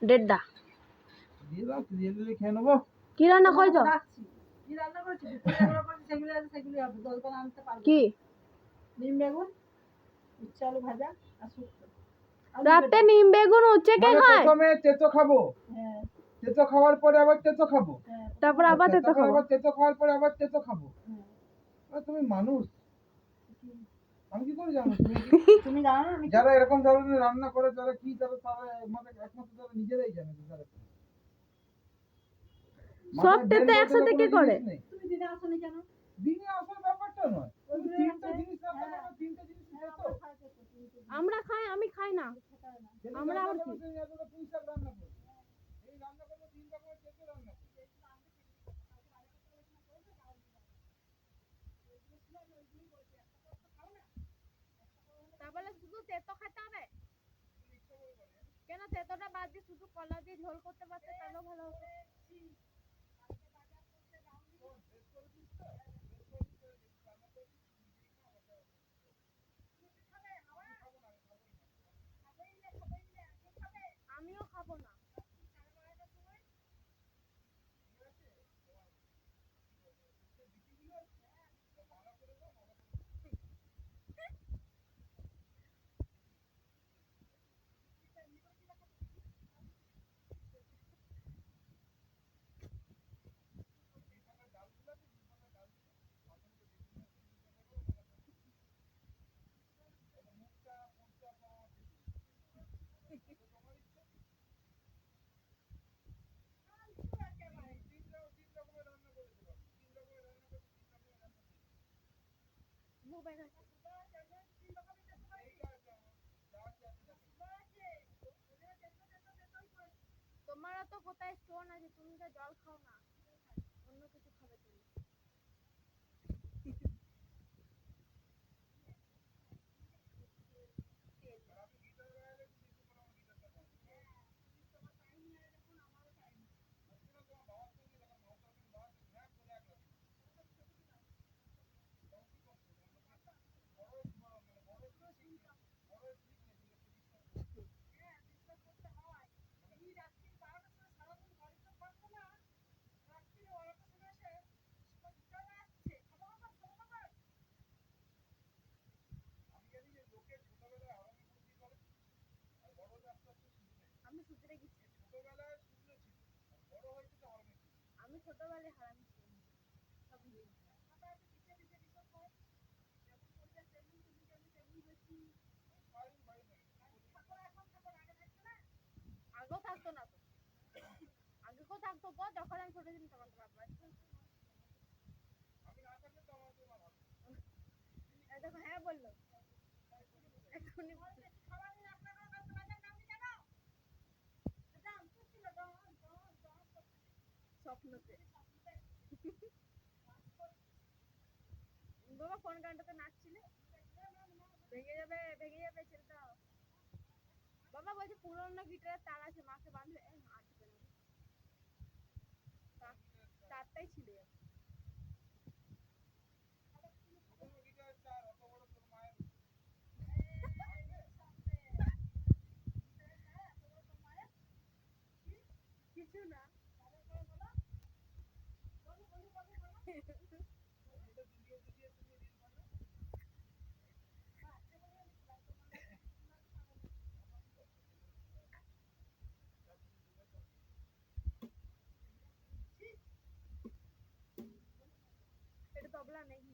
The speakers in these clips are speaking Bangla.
দেড়টা কি রান্না করেছো? কি রাতে নিম বেগুন উচ্ছে কে খায়? প্রথমে তেতো খাবো, তেতো খাওয়ার পরে আবার তেতো খাবো, তারপর আবার তেতো খাবো, আবার তেতো খাওয়ার পরে আবার তেতো খাবো। তুমি মানুষ, আমি কি করে জানো? তুমি জানো না? যারা এরকম ধরনের রান্না করে তারা কি, তারা মানে একমাত্র তারা নিজেরাই জানে। সব তেতো একসাথে কে করে? তুমি দিনে আসো না কেন? দিনে আসার ব্যাপারটা নয়, তিনটা জিনিস রান্না, তিনটা জিনিস তেতো। আমরা খাই, আমি খাই না। আমরা আবার কি পুঁই শাক রান্না করি, এই রান্না করবো 3 রকমের তেতো রান্না করি। তাহলে শুধু তেতো খেতে হবে কেন? তেতোটা বাদ দিয়ে শুধু কলা দিয়ে ঝোল করতে পারতে তাহলেও ভালো হতো। আমিও খাবো না। তোমারও তো কোথায় স্টোন আছে, তুমি তো জল খাও না, অন্য কিছু খাবে তুমি। আমি সুতরে গেছি, আমি ছোটবেলায় হারামি ছিলাম সব ভুলে গেছি। আগেও থাকতো না তো, আগেও থাকতো তো, যখন আমি ছোট ছিলাম তখন তো বাবা দেখো হ্যাঁ বললো এখনই স্বপ্নতে। বাবা কোন গানটাতে নাচছিলে? ভেঙে যাবে ভেঙে যাবে ছেলেটা। বাবা বলছে পুরনো গিটারের তার আছে, মাকে বাঁধবে, আসবে না, তারটাই ছিল। কিছু না এটা তবলা নাকি?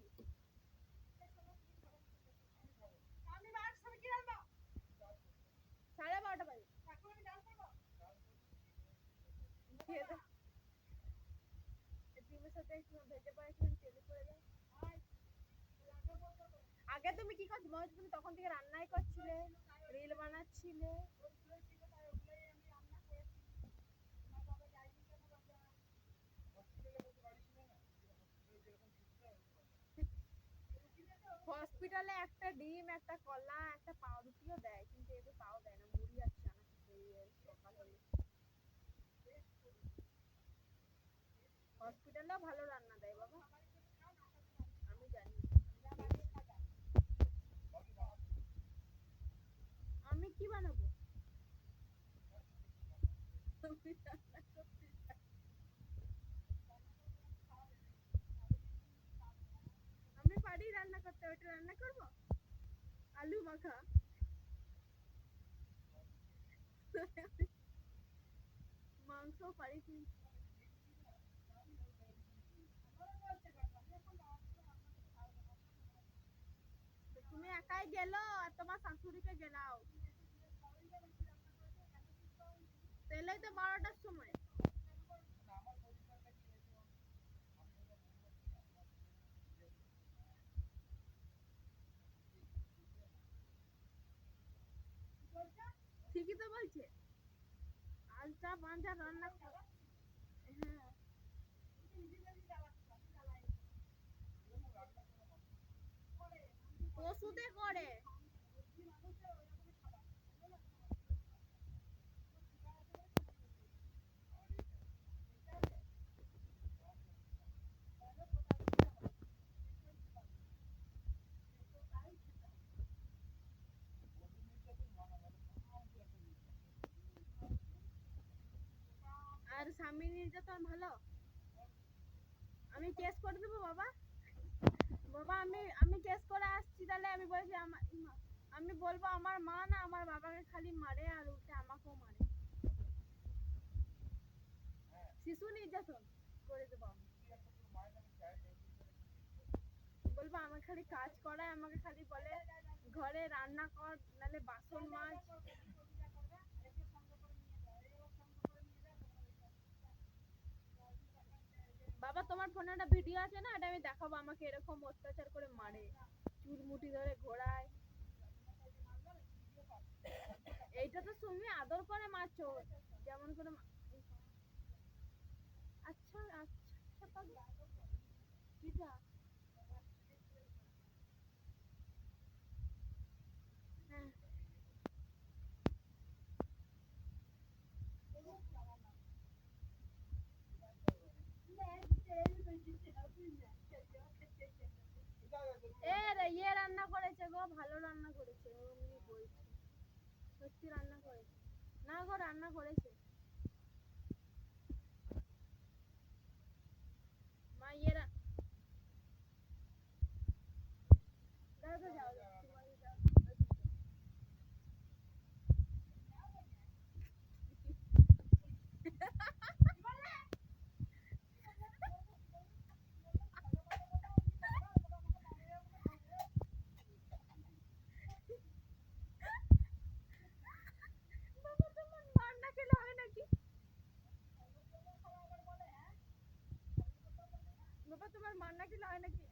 সাড়ে 12টা বাজে। টিমের সাথে একটু ভেজে পাইছিলাম, তেলে করে দেয়। তুমি কি করছো? মনে হচ্ছে তুমি তখন থেকে রান্নাই করছিলে, রিল বানাচ্ছিলে। হসপিটালে একটা ডিম, একটা কলা, একটা পাউরুটিও দেয়, কিন্তু এদের তাও দেয় না, মুড়ি আর চানা খেয়ে সকাল হলে। হসপিটালেও ভালো রান্না দেয় বাবা, আমি জানি। আমি কি বানাবো? আমি রান্না করতে জানি। আমি পারি রান্না করতে, ওইটা রান্না করবো। আলু মাখা। মাংস পারি কি? তো তুমি একাই গেলো আর তোমার শাশুড়িকে গেলাও, তাহলেই তো 12টার সময়। ঠিকই তো বলছে, আলটা পাঞ্জা রান্না কর। হ্যাঁ, ওষুধে করে। আর স্বামী নির্যাতন ভালো? আমি কেস করে দেবো বাবা। বাবা আমি কেস করে আসছি, তাহলে আমি বলছি আমি বলবো আমার মা না আমার বাবাকে খালি মারে আর উল্টে আমাকেও মারে। শিশু নির্যাতন করে দেবো আমি। বলবো আমাকে খালি কাজ করায়, আমাকে খালি বলে ঘরে রান্না কর, নাহলে বাসন মাজ। বাবা তোমার ফোনে একটা ভিডিও আছে না, এটা আমি দেখাবো, আমাকে এরকম অত্যাচার করে মারে, চুল মুঠি ধরে ঘোরায়। এইটা তো তুমি আদর করে মারছো, যেমন করে আচ্ছা আচ্ছা পাগল। কিটা? হ্যাঁ, এ রে ইয়ে রান্না করেছে গো, ভালো রান্না করেছে, এমনি বলছি, সত্যি রান্না করেছে। না গো, রান্না করেছে মা। যাও তো, যাও যাও, তোমাকে যাও। বাবা তোমার মার না খেলে হয় নাকি? বাবা তোমার মার না খেলে হয় নাকি?